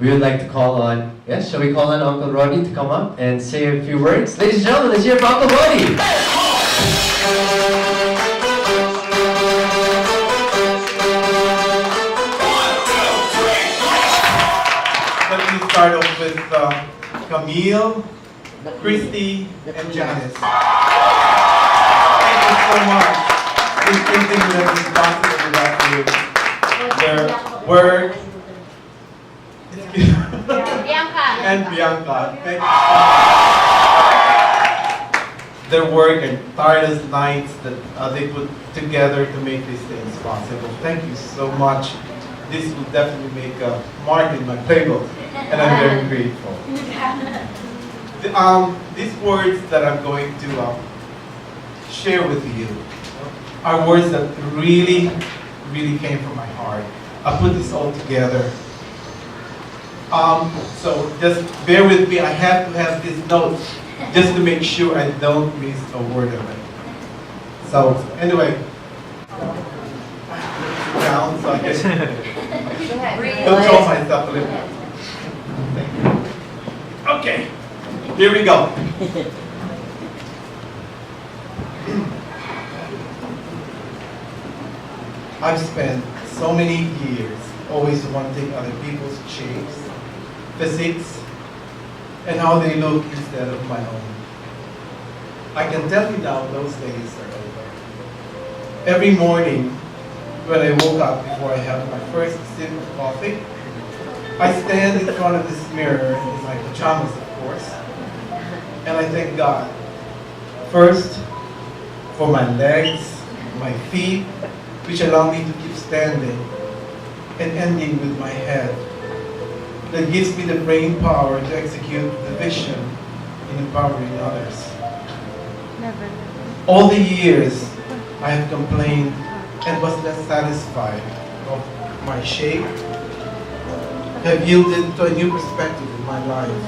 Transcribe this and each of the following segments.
we would like to call on, yes, shall we call on Uncle Rody to come up and say a few words? Ladies and gentlemen, let's hear for Uncle Rody! Let me start off with Camille, Christy, and Janice. Thank you so much. This printing would have been possible without you. Their work, and Bianca. Thank you so much. Their work and tireless nights that they put together to make these things possible. Thank you so much. This will definitely make a mark in my playbook, and I'm very grateful. These words that I'm going to share with you are words that really came from my heart. I put this all together. So just bear with me. I have to have this note just to make sure I don't miss a word of it. So anyway, down so I can control myself a little bit. Thank you. Okay, here we go. I've spent so many years always wanting other people's shapes, physiques, and how they look instead of my own. I can tell you now those days are over. Every morning when I woke up before I have my first sip of coffee, I stand in front of this mirror in my pajamas, of course, and I thank God. First, for my legs, my feet, which allow me to keep standing, and ending with my head, that gives me the brain power to execute the vision in empowering others. All the years I have complained and was less satisfied of my shape, have yielded to a new perspective in my life,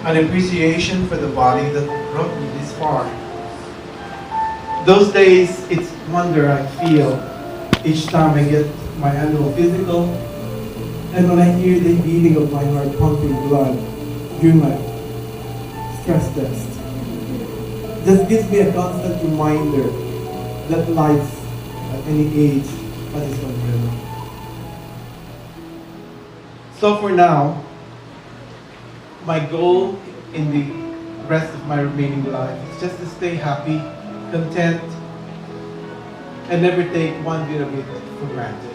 an appreciation for the body that brought me this far. Those days, it's wonder I feel each time I get my annual physical, and when I hear the beating of my heart pumping blood during my stress test. This gives me a constant reminder that life at any age has its own rhythm. So for now, my goal in the rest of my remaining life is just to stay happy, content, and never take one bit of it for granted.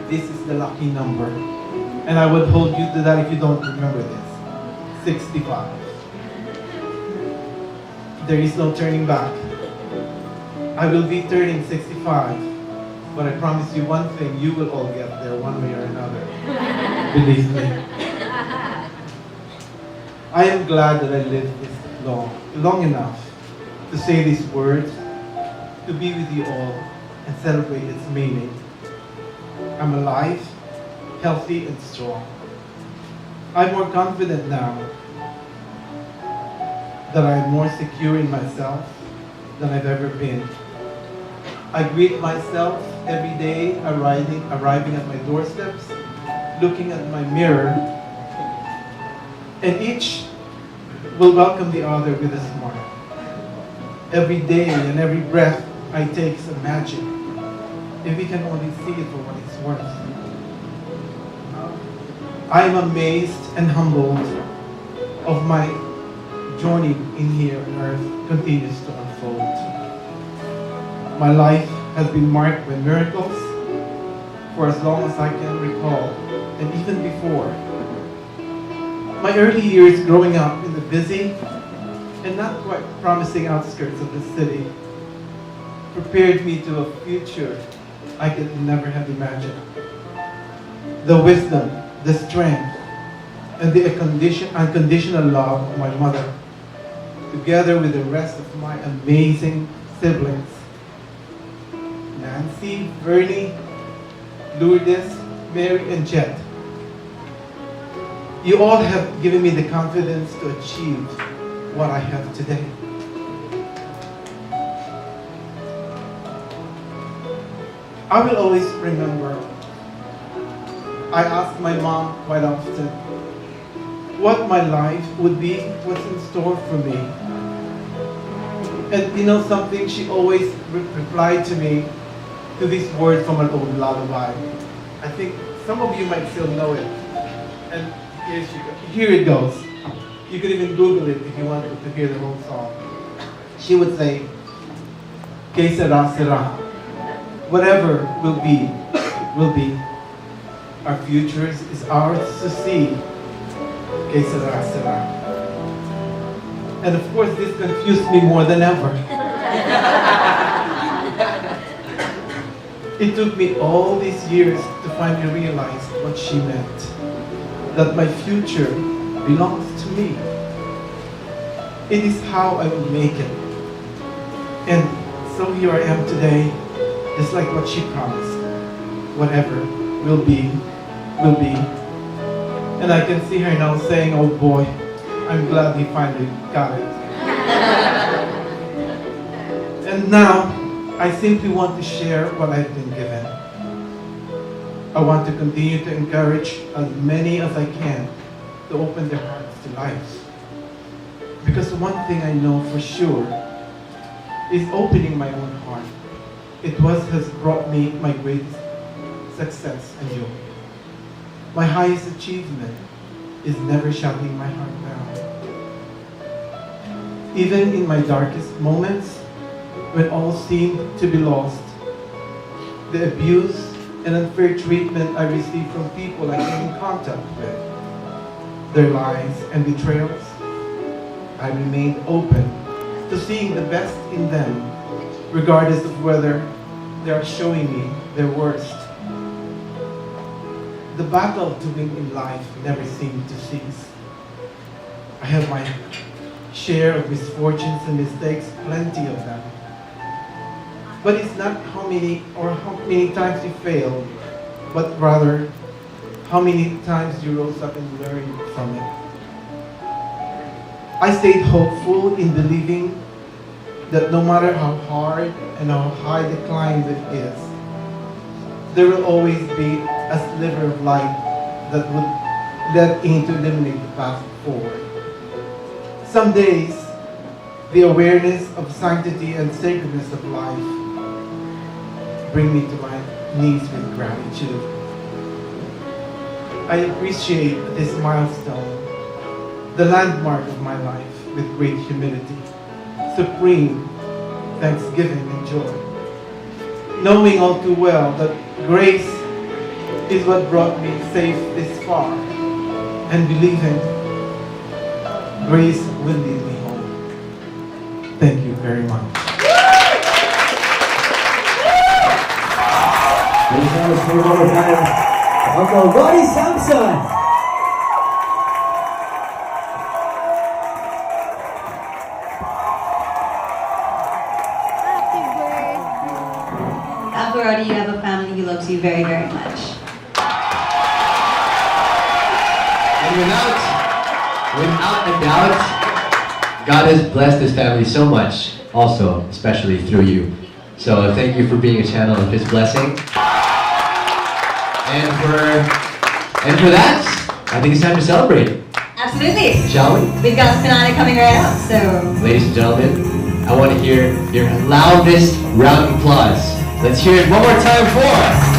This is the lucky number, and I would hold you to that if you don't remember this. 65. There is no turning back. I will be turning 65, but I promise you one thing, you will all get there one way or another. Believe me. I am glad that I lived this long enough to say these words, to be with you all, and celebrate its meaning. I'm alive, healthy, and strong. I'm more confident now that I'm more secure in myself than I've ever been. I greet myself every day arriving at my doorsteps, looking at my mirror, and each will welcome the other with a smile. Every day and every breath I take is a magic, if we can only see it for what it's worth. I am amazed and humbled of my journey in here on earth continues to unfold. My life has been marked by miracles for as long as I can recall, and even before. My early years growing up in the busy and not quite promising outskirts of the city prepared me to a future I could never have imagined. The wisdom, the strength, and the unconditional love of my mother, together with the rest of my amazing siblings, Nancy, Bernie, Lourdes, Mary, and Jet. You all have given me the confidence to achieve what I have today. I will always remember I ask my mom quite often what my life would be, what's in store for me. And you know something, she always replied to me to this word from an old lullaby. I think some of you might still know it. And here it goes. You could even Google it if you wanted to hear the whole song. She would say, Que sera, sera. Whatever will be, will be. Our future is ours to see. Que sera, sera. And of course, this confused me more than ever. It took me all these years to finally realize what she meant. That my future belongs to me. It is how I will make it. And so here I am today, just like what she promised. Whatever will be, will be. And I can see her now saying, oh boy, I'm glad we finally got it. And now, I simply want to share what I've been given. I want to continue to encourage as many as I can to open their hearts to life. Because one thing I know for sure is opening my own heart. It has brought me my greatest success and joy. My highest achievement is never shutting my heart down. Even in my darkest moments, when all seemed to be lost, the abuse and unfair treatment I received from people I came in contact with, their lies and betrayals, I remained open to seeing the best in them, regardless of whether they are showing me their worst. The battle to win in life never seemed to cease. I have my share of misfortunes and mistakes, plenty of them. But it's not how many times you failed, but rather how many times you rose up and learned from it. I stayed hopeful in believing that no matter how hard and how high the climb it is, there will always be a sliver of light that would let in to illuminate the path forward. Some days, the awareness of sanctity and sacredness of life bring me to my knees with gratitude. I appreciate this milestone, the landmark of my life, with great humility, supreme thanksgiving and joy, knowing all too well that grace is what brought me safe this far, and believing grace will lead me home. Thank you very much. Ladies and gentlemen, please one more time, Uncle Rody Samson. Uncle Rody, you have a family who loves you very, very much. And without a doubt, God has blessed his family so much, also, especially through you. So thank you for being a channel of his blessing. And for that, I think it's time to celebrate. Absolutely. Shall we? We've got a finale coming right up, so. Ladies and gentlemen, I want to hear your loudest round of applause. Let's hear it one more time for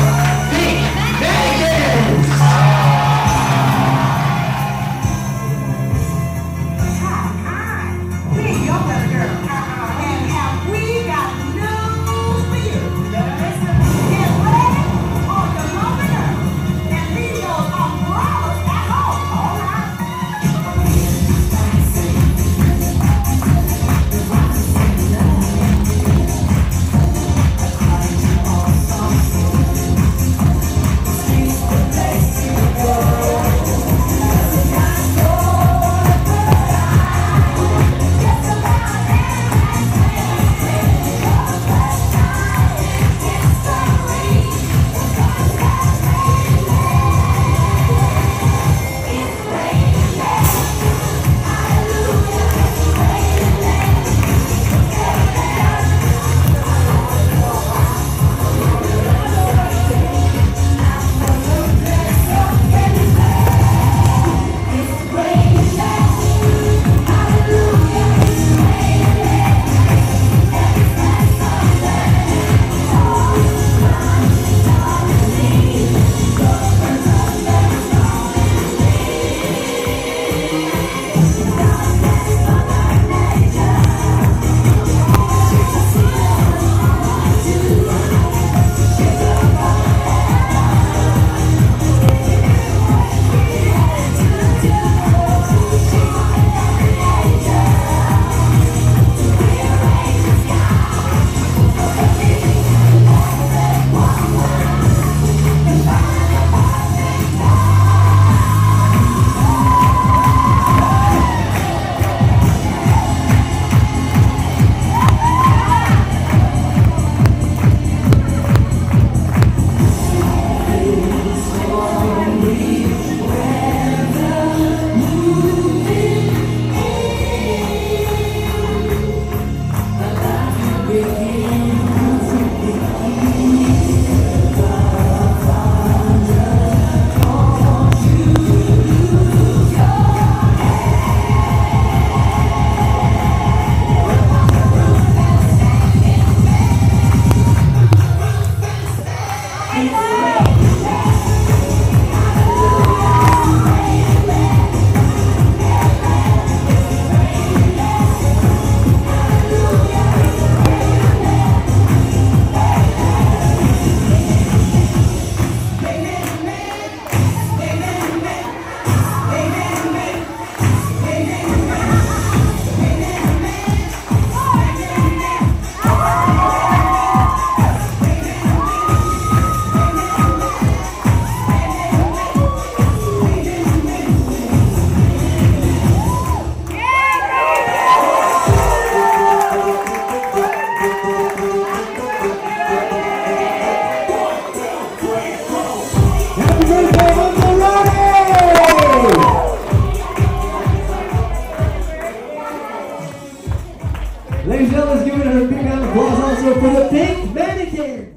Happy birthday, Uncle Rody! Ladies and gentlemen, let's give it a big round of applause also for the pink mannequin.